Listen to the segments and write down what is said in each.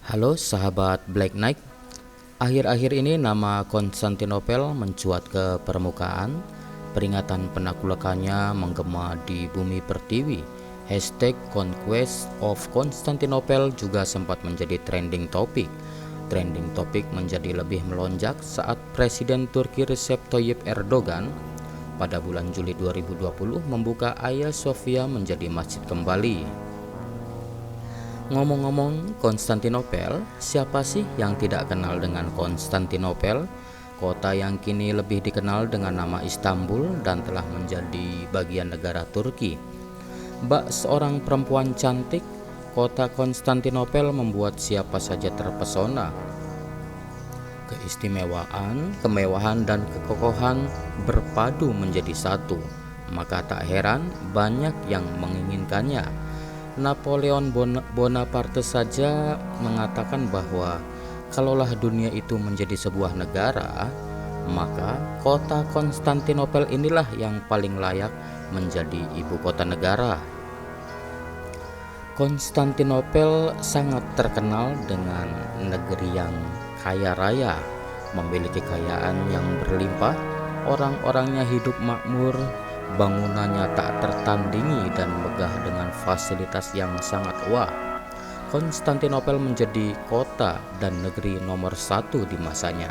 Halo sahabat Black Knight. Akhir-akhir ini nama Konstantinopel mencuat ke permukaan. Peringatan penaklukannya menggema di bumi pertiwi. Hashtag Conquest of Constantinople juga sempat menjadi trending topik. Trending topik menjadi lebih melonjak saat Presiden Turki Recep Tayyip Erdogan pada bulan Juli 2020 membuka Hagia Sophia menjadi masjid kembali. Ngomong-ngomong Konstantinopel, siapa sih yang tidak kenal dengan Konstantinopel? Kota yang kini lebih dikenal dengan nama Istanbul dan telah menjadi bagian negara Turki. Bak seorang perempuan cantik, kota Konstantinopel membuat siapa saja terpesona. Keistimewaan, kemewahan, dan kekokohan berpadu menjadi satu. Maka tak heran banyak yang menginginkannya. Napoleon Bonaparte saja mengatakan bahwa kalaulah dunia itu menjadi sebuah negara, maka kota Konstantinopel inilah yang paling layak menjadi ibu kota negara. Konstantinopel sangat terkenal dengan negeri yang kaya raya, memiliki kekayaan yang berlimpah, orang-orangnya hidup makmur, bangunannya tak tertandingi dan megah dengan fasilitas yang sangat wah. Konstantinopel menjadi kota dan negeri nomor satu di masanya.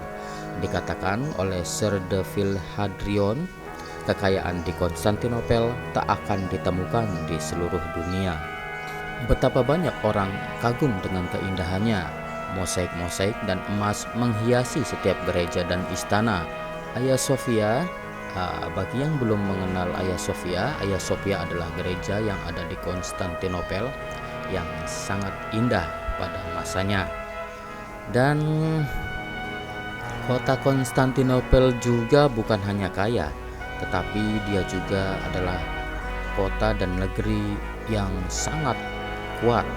Dikatakan oleh Sir Devil Hadrian, kekayaan di Konstantinopel tak akan ditemukan di seluruh dunia. Betapa banyak orang kagum dengan keindahannya. Mosaik-mosaik dan emas menghiasi setiap gereja dan istana. Hagia Sophia, bagi yang belum mengenal Hagia Sophia adalah gereja yang ada di Konstantinopel yang sangat indah pada masanya. Dan kota Konstantinopel juga bukan hanya kaya, tetapi dia juga adalah kota dan negeri yang sangat kuat.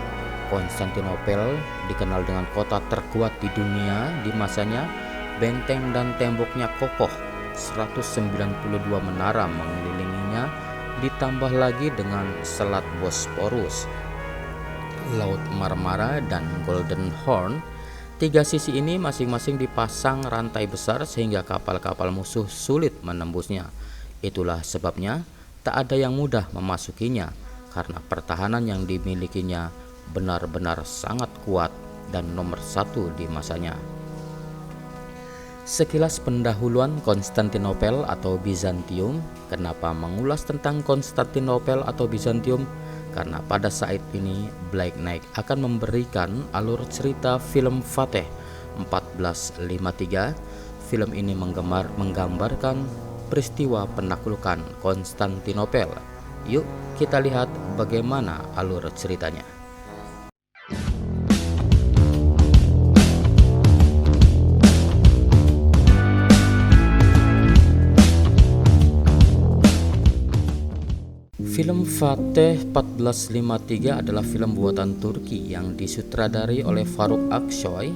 Konstantinopel dikenal dengan kota terkuat di dunia di masanya. Benteng dan temboknya kokoh, 192 menara mengelilinginya, ditambah lagi dengan Selat Bosporus, Laut Marmara, dan Golden Horn. Tiga sisi ini masing-masing dipasang rantai besar sehingga kapal-kapal musuh sulit menembusnya. Itulah sebabnya tak ada yang mudah memasukinya, karena pertahanan yang dimilikinya benar-benar sangat kuat dan nomor satu di masanya. Sekilas pendahuluan Konstantinopel atau Bizantium. Kenapa mengulas tentang Konstantinopel atau Bizantium? Karena pada saat ini Black Knight akan memberikan alur cerita film Fateh 1453. Film ini menggambarkan peristiwa penaklukan Konstantinopel. Yuk kita lihat bagaimana alur ceritanya. Film Fateh 1453 adalah film buatan Turki yang disutradari oleh Faruk Aksoy.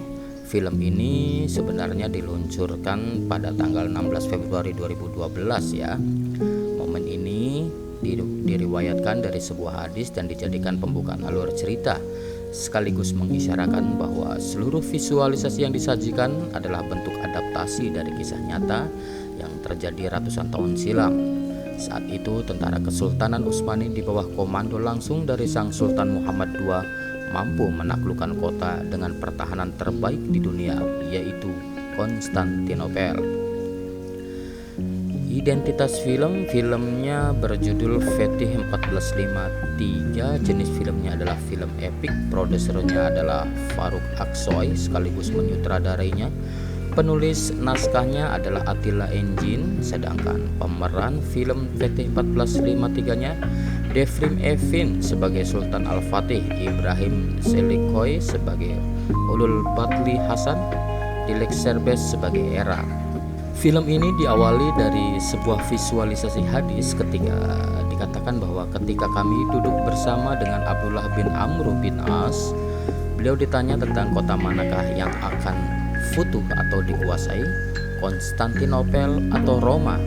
Film ini sebenarnya diluncurkan pada tanggal 16 Februari 2012 ya. Momen ini diriwayatkan dari sebuah hadis dan dijadikan pembukaan alur cerita, sekaligus mengisyaratkan bahwa seluruh visualisasi yang disajikan adalah bentuk adaptasi dari kisah nyata yang terjadi ratusan tahun silam. Saat itu tentara Kesultanan Utsmani di bawah komando langsung dari Sang Sultan Muhammad II mampu menaklukkan kota dengan pertahanan terbaik di dunia, yaitu Konstantinopel. Identitas filmnya berjudul Fateh 1453. Jenis filmnya adalah film epik. Produsernya adalah Faruk Aksoy sekaligus menyutradarinya. Penulis naskahnya adalah Attila Engin, sedangkan pemeran film Fateh 1453-nya Devrim Evin sebagai Sultan Al-Fatih, Ibrahim Selikoy sebagai Ulul Batli Hasan, Dilek Serbes sebagai Era. Film ini diawali dari sebuah visualisasi hadis ketika dikatakan bahwa ketika kami duduk bersama dengan Abdullah bin Amr bin As, beliau ditanya tentang kota manakah yang akan futuh atau dikuasai, Konstantinopel atau Roma.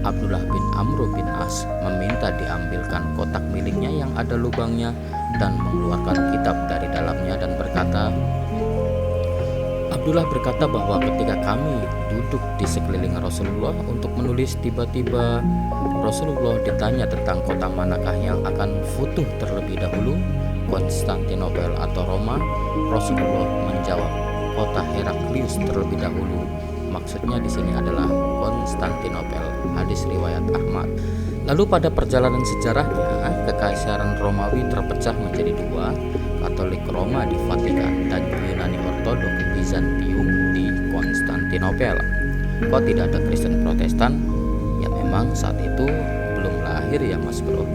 Abdullah bin Amr bin As meminta diambilkan kotak miliknya yang ada lubangnya dan mengeluarkan kitab dari dalamnya dan berkata, Abdullah berkata bahwa ketika kami duduk di sekeliling Rasulullah untuk menulis, tiba-tiba Rasulullah ditanya tentang kota manakah yang akan futuh terlebih dahulu, Konstantinopel atau Roma. Rasulullah menjawab, kota Heraklius terlebih dahulu. Maksudnya di sini adalah Konstantinopel. Hadis riwayat Ahmad. Lalu pada perjalanan sejarahnya, Kekaisaran Romawi terpecah menjadi dua, Katolik Roma di Vatikan dan Yunani Ortodok Bizantium di Konstantinopel. Kok tidak ada Kristen Protestan? Ya memang saat itu belum lahir ya mas bro.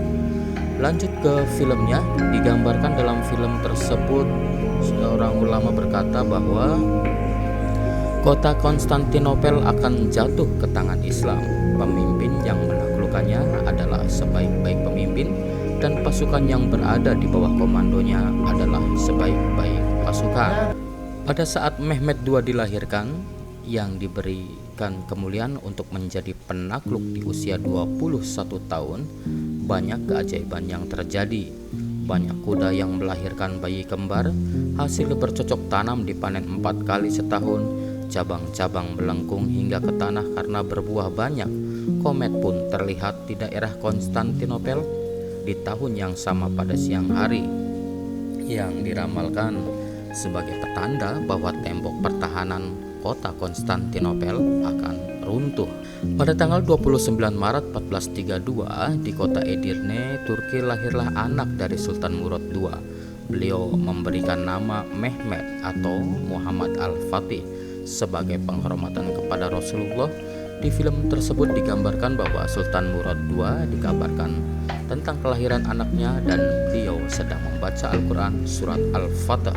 Lanjut ke filmnya, digambarkan dalam film tersebut seorang ulama berkata bahwa kota Konstantinopel akan jatuh ke tangan Islam. Pemimpin yang menaklukkannya adalah sebaik-baik pemimpin, dan pasukan yang berada di bawah komandonya adalah sebaik-baik pasukan. Pada saat Mehmed II dilahirkan, yang diberikan kemuliaan untuk menjadi penakluk di usia 21 tahun, banyak keajaiban yang terjadi. Banyak kuda yang melahirkan bayi kembar, hasil bercocok tanam dipanen 4 kali setahun, cabang-cabang melengkung hingga ke tanah karena berbuah banyak. Komet pun terlihat di daerah Konstantinopel di tahun yang sama pada siang hari, yang diramalkan sebagai petanda bahwa tembok pertahanan kota Konstantinopel akan runtuh. Pada tanggal 29 Maret 1432 di kota Edirne, Turki, lahirlah anak dari Sultan Murad II. Beliau memberikan nama Mehmed atau Muhammad Al-Fatih sebagai penghormatan kepada Rasulullah. Di film tersebut digambarkan bahwa Sultan Murad II dikabarkan tentang kelahiran anaknya dan beliau sedang membaca Al-Quran surat Al-Fatih.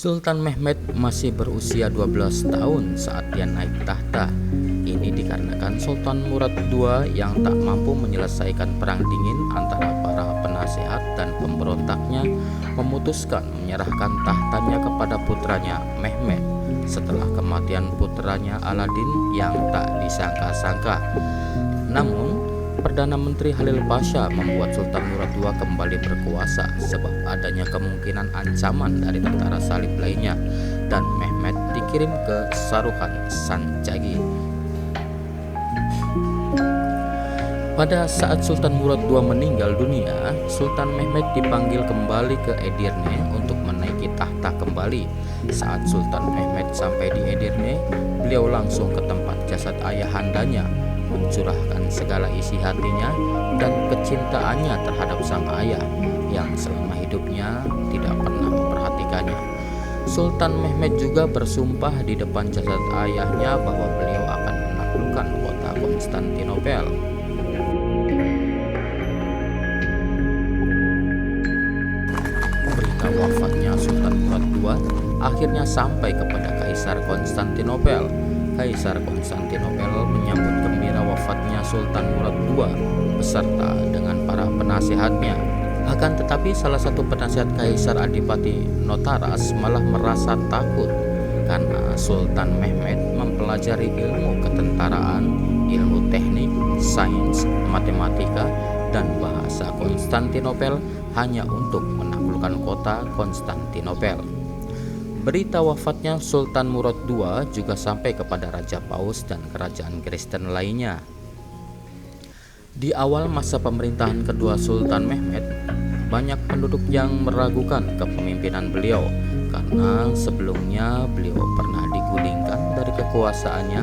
Sultan Mehmed masih berusia 12 tahun saat dia naik tahta. Ini dikarenakan Sultan Murad II yang tak mampu menyelesaikan perang dingin antara para penasehat dan pemberontaknya memutuskan menyerahkan tahtanya kepada putranya Mehmed setelah kematian putranya Aladin yang tak disangka-sangka. Namun Perdana Menteri Halil Pasha membuat Sultan Murad II kembali berkuasa sebab adanya kemungkinan ancaman dari tentara salib lainnya, dan Mehmed dikirim ke Saruhan Sanjagi. Pada saat Sultan Murad II meninggal dunia, Sultan Mehmed dipanggil kembali ke Edirne untuk menaiki tahta kembali. Saat Sultan Mehmed sampai di Edirne, beliau langsung ke tempat jasad ayahandanya, mencurahkan segala isi hatinya dan kecintaannya terhadap sang ayah yang selama hidupnya tidak pernah memperhatikannya. Sultan Mehmed juga bersumpah di depan jasad ayahnya bahwa beliau akan menaklukkan kota Konstantinopel. Berita wafatnya Sultan Murad II akhirnya sampai kepada Kaisar Konstantinopel. Kaisar Konstantinopel menyambut gembira wafatnya Sultan Murad II beserta dengan para penasehatnya. Akan tetapi salah satu penasihat Kaisar Adipati Notaras malah merasa takut karena Sultan Mehmed mempelajari ilmu ketentaraan, ilmu teknik, sains, matematika, dan bahasa Konstantinopel hanya untuk menaklukkan kota Konstantinopel. Berita wafatnya Sultan Murad II juga sampai kepada Raja Paus dan kerajaan Kristen lainnya. Di awal masa pemerintahan kedua Sultan Mehmed, banyak penduduk yang meragukan kepemimpinan beliau karena sebelumnya beliau pernah digulingkan dari kekuasaannya.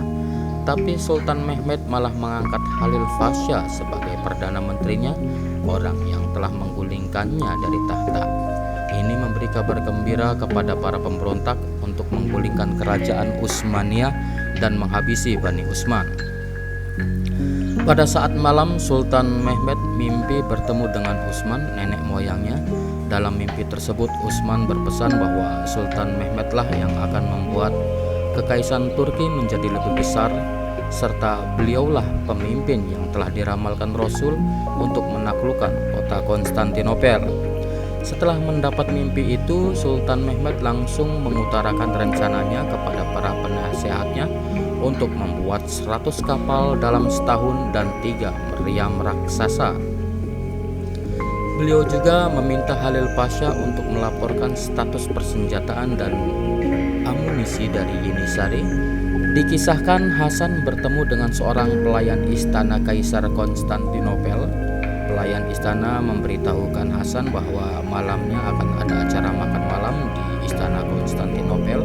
Tapi Sultan Mehmed malah mengangkat Halil Pasha sebagai Perdana Menterinya, orang yang telah menggulingkannya dari tahta. Ini memberi kabar gembira kepada para pemberontak untuk menggulingkan kerajaan Utsmaniyah dan menghabisi Bani Utsman. Pada saat malam, Sultan Mehmed mimpi bertemu dengan Utsman, nenek moyangnya. Dalam mimpi tersebut, Utsman berpesan bahwa Sultan Mehmedlah yang akan membuat kekaisaran Turki menjadi lebih besar, serta beliaulah pemimpin yang telah diramalkan Rasul untuk menaklukkan kota Konstantinopel. Setelah mendapat mimpi itu, Sultan Mehmed langsung mengutarakan rencananya kepada para penasehatnya untuk membuat 100 kapal dalam setahun dan 3 meriam raksasa. Beliau juga meminta Halil Pasha untuk melaporkan status persenjataan dan amunisi dari Yenisari, dikisahkan Hasan bertemu dengan seorang pelayan istana Kaisar Konstantinopel. Pelayan istana memberitahukan Hasan bahwa malamnya akan ada acara makan malam di istana Konstantinopel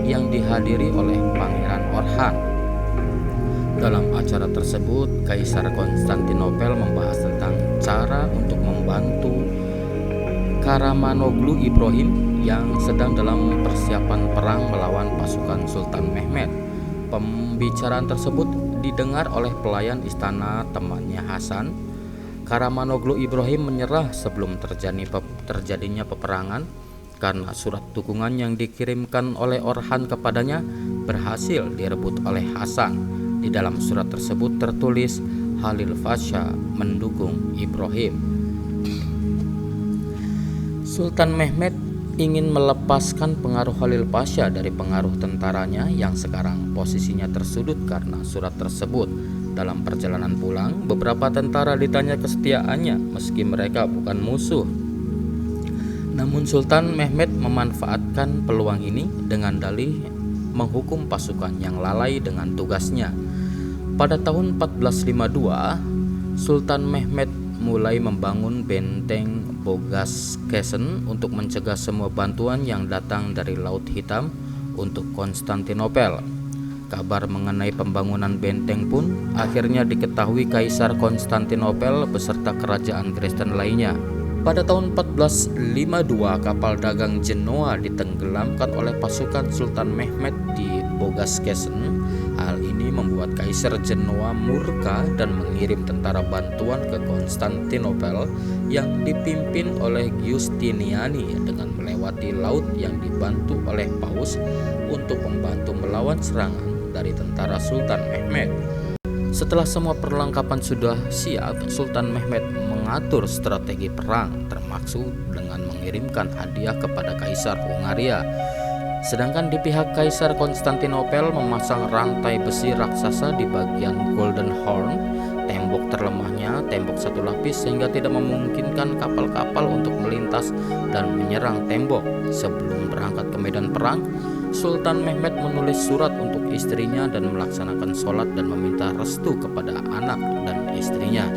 yang dihadiri oleh Pangeran Orhan. Dalam acara tersebut, Kaisar Konstantinopel membahas tentang cara untuk membantu Karamanoglu Ibrahim yang sedang dalam persiapan perang melawan pasukan Sultan Mehmed. Pembicaraan tersebut didengar oleh pelayan istana temannya Hasan. Karamanoglu Ibrahim menyerah sebelum terjadinya peperangan karena surat dukungan yang dikirimkan oleh Orhan kepadanya berhasil direbut oleh Hasan. Di dalam surat tersebut tertulis Halil Pasha mendukung Ibrahim. Sultan Mehmed ingin melepaskan pengaruh Halil Pasha dari pengaruh tentaranya yang sekarang posisinya tersudut karena surat tersebut. Dalam perjalanan pulang, beberapa tentara ditanya kesetiaannya meski mereka bukan musuh. Namun Sultan Mehmed memanfaatkan peluang ini dengan dalih menghukum pasukan yang lalai dengan tugasnya. Pada tahun 1452, Sultan Mehmed mulai membangun benteng Bogaskesen untuk mencegah semua bantuan yang datang dari Laut Hitam untuk Konstantinopel. Kabar mengenai pembangunan benteng pun akhirnya diketahui Kaisar Konstantinopel beserta kerajaan Kristen lainnya. Pada tahun 1452, kapal dagang Genoa ditenggelamkan oleh pasukan Sultan Mehmed di Bogaskesen. Hal ini membuat Kaisar Genoa murka dan mengirim tentara bantuan ke Konstantinopel yang dipimpin oleh Giustiniani dengan melewati laut yang dibantu oleh Paus untuk membantu melawan serangan dari tentara Sultan Mehmed. Setelah semua perlengkapan sudah siap, Sultan Mehmed mengatur strategi perang, termasuk dengan mengirimkan hadiah kepada Kaisar Hungaria. Sedangkan di pihak Kaisar Konstantinopel memasang rantai besi raksasa di bagian Golden Horn, tembok terlemahnya tembok satu lapis sehingga tidak memungkinkan kapal-kapal untuk melintas dan menyerang tembok. Sebelum berangkat ke medan perang, Sultan Mehmed menulis surat untuk istrinya dan melaksanakan sholat dan meminta restu kepada anak dan istrinya.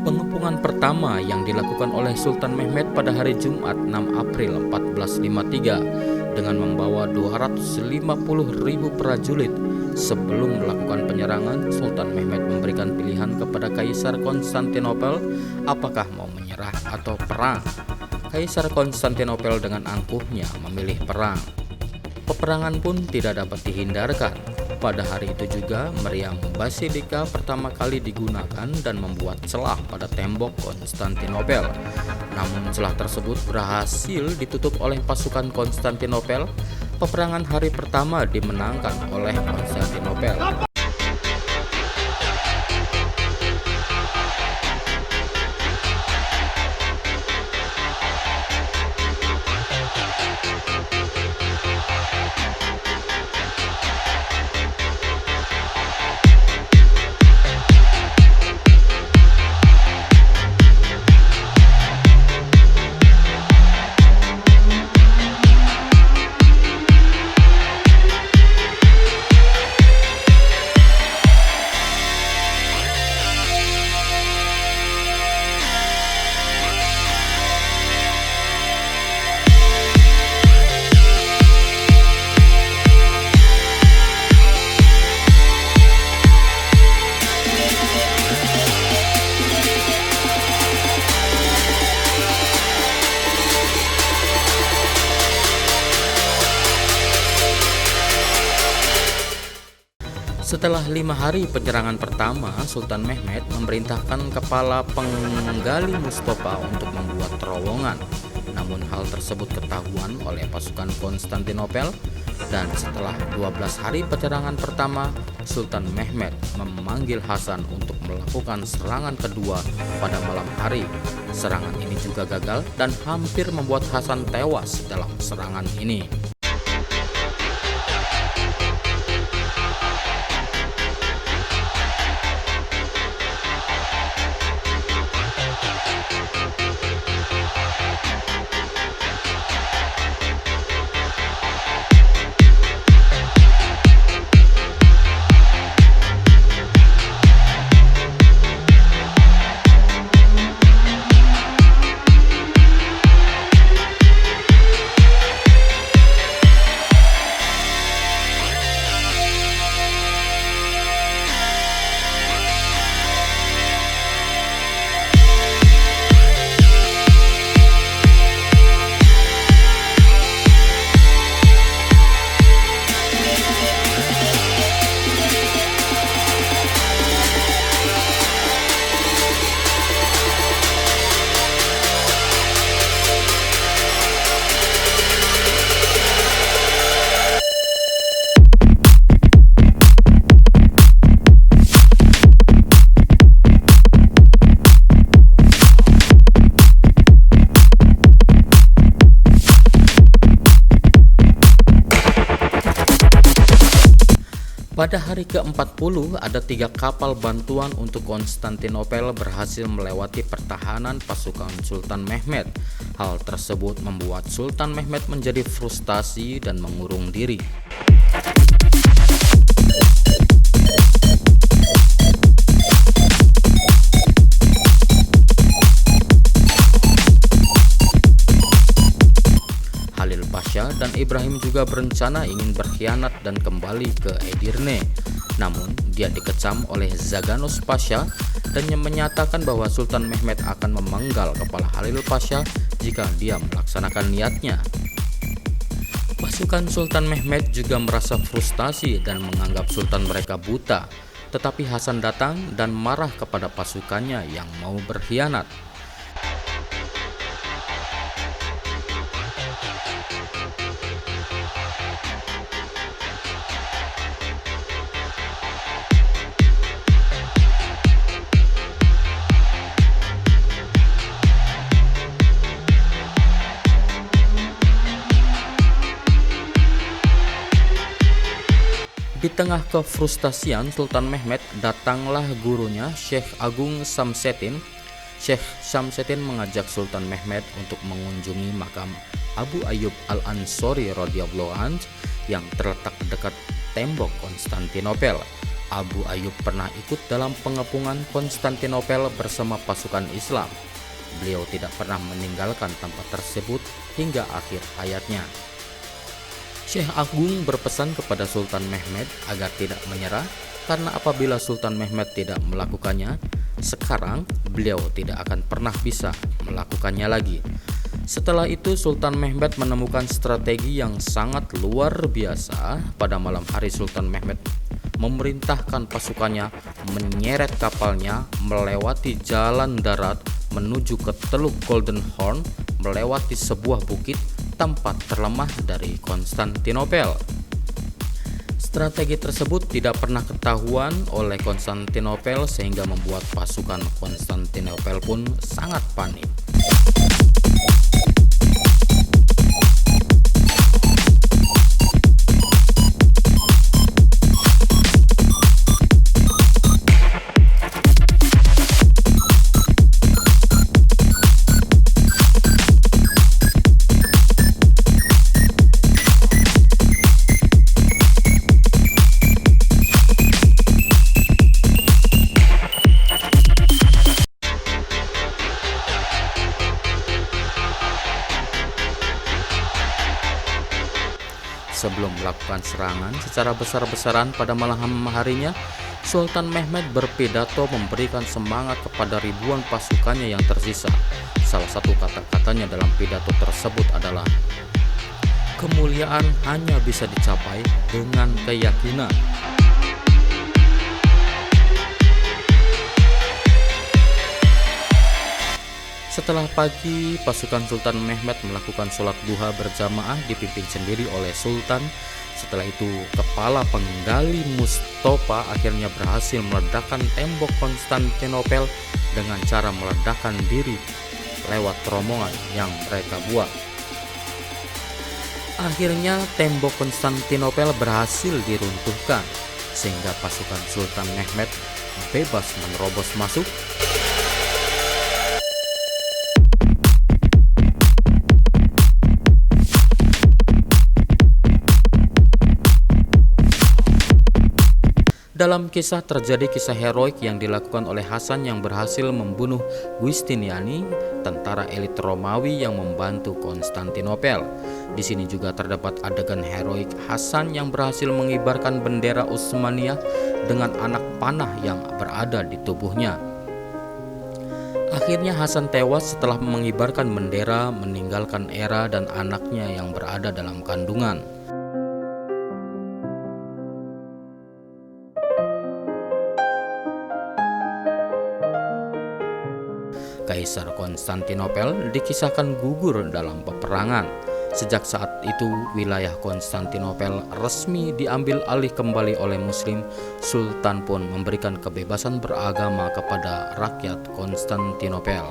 Pengepungan pertama yang dilakukan oleh Sultan Mehmed pada hari Jumat 6 April 1453 dengan membawa 250.000 prajurit. Sebelum melakukan penyerangan, Sultan Mehmed memberikan pilihan kepada Kaisar Konstantinopel apakah mau menyerah atau perang. Kaisar Konstantinopel dengan angkuhnya memilih perang. Peperangan pun tidak dapat dihindarkan. Pada hari itu juga meriam Basilika pertama kali digunakan dan membuat celah pada tembok Konstantinopel. Namun celah tersebut berhasil ditutup oleh pasukan Konstantinopel. Peperangan hari pertama dimenangkan oleh Konstantinopel. Setelah 5 hari penyerangan pertama, Sultan Mehmed memerintahkan kepala penggali Mustafa untuk membuat terowongan. Namun hal tersebut ketahuan oleh pasukan Konstantinopel, dan setelah 12 hari penyerangan pertama, Sultan Mehmed memanggil Hasan untuk melakukan serangan kedua pada malam hari. Serangan ini juga gagal dan hampir membuat Hasan tewas dalam serangan ini. Pada hari ke-40, ada 3 kapal bantuan untuk Konstantinopel berhasil melewati pertahanan pasukan Sultan Mehmed. Hal tersebut membuat Sultan Mehmed menjadi frustasi dan mengurung diri. Halil Pasha dan Ibrahim juga berencana ingin berkhianat dan kembali ke Edirne. Namun, dia dikecam oleh Zaganos Pasha dan menyatakan bahwa Sultan Mehmed akan memenggal kepala Halil Pasha jika dia melaksanakan niatnya. Pasukan Sultan Mehmed juga merasa frustasi dan menganggap sultan mereka buta. Tetapi Hasan datang dan marah kepada pasukannya yang mau berkhianat. Di tengah kefrustasian Sultan Mehmed, datanglah gurunya Syekh Agung Samseddin. Syekh Samseddin mengajak Sultan Mehmed untuk mengunjungi makam Abu Ayyub Al-Ansori radhiyallahu anhu yang terletak dekat tembok Konstantinopel. Abu Ayyub pernah ikut dalam pengepungan Konstantinopel bersama pasukan Islam. Beliau tidak pernah meninggalkan tempat tersebut hingga akhir hayatnya. Syekh Agung berpesan kepada Sultan Mehmed agar tidak menyerah, karena apabila Sultan Mehmed tidak melakukannya, sekarang beliau tidak akan pernah bisa melakukannya lagi. Setelah itu Sultan Mehmed menemukan strategi yang sangat luar biasa. Pada malam hari Sultan Mehmed memerintahkan pasukannya menyeret kapalnya melewati jalan darat menuju ke Teluk Golden Horn, melewati sebuah bukit tempat terlemah dari Konstantinopel. Strategi tersebut tidak pernah ketahuan oleh Konstantinopel sehingga membuat pasukan Konstantinopel pun sangat panik. Sebelum melakukan serangan secara besar-besaran pada malam harinya, Sultan Mehmed berpidato memberikan semangat kepada ribuan pasukannya yang tersisa. Salah satu kata-katanya dalam pidato tersebut adalah, "Kemuliaan hanya bisa dicapai dengan keyakinan." Setelah pagi, pasukan Sultan Mehmed melakukan sholat duha berjamaah dipimpin sendiri oleh Sultan. Setelah itu, kepala penggali Mustafa akhirnya berhasil meledakkan tembok Konstantinopel dengan cara meledakkan diri lewat terowongan yang mereka buat. Akhirnya tembok Konstantinopel berhasil diruntuhkan sehingga pasukan Sultan Mehmed bebas menerobos masuk. Dalam kisah terjadi kisah heroik yang dilakukan oleh Hasan yang berhasil membunuh Giustiniani, tentara elit Romawi yang membantu Konstantinopel. Di sini juga terdapat adegan heroik Hasan yang berhasil mengibarkan bendera Utsmaniyah dengan anak panah yang berada di tubuhnya. Akhirnya Hasan tewas setelah mengibarkan bendera, meninggalkan Era dan anaknya yang berada dalam kandungan. Kaisar Konstantinopel dikisahkan gugur dalam peperangan. Sejak saat itu, wilayah Konstantinopel resmi diambil alih kembali oleh Muslim. Sultan pun memberikan kebebasan beragama kepada rakyat Konstantinopel.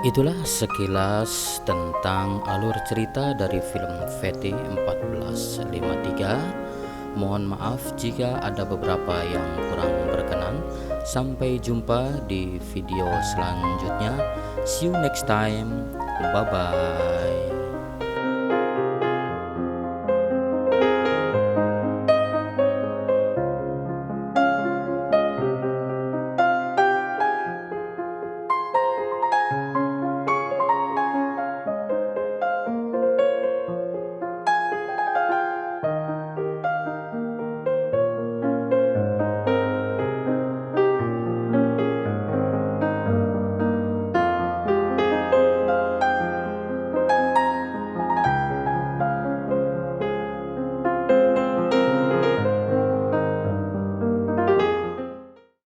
Itulah sekilas tentang alur cerita dari film Fatih 1453. Mohon maaf jika ada beberapa yang kurang berkenan. Sampai jumpa di video selanjutnya. See you next time. Bye bye.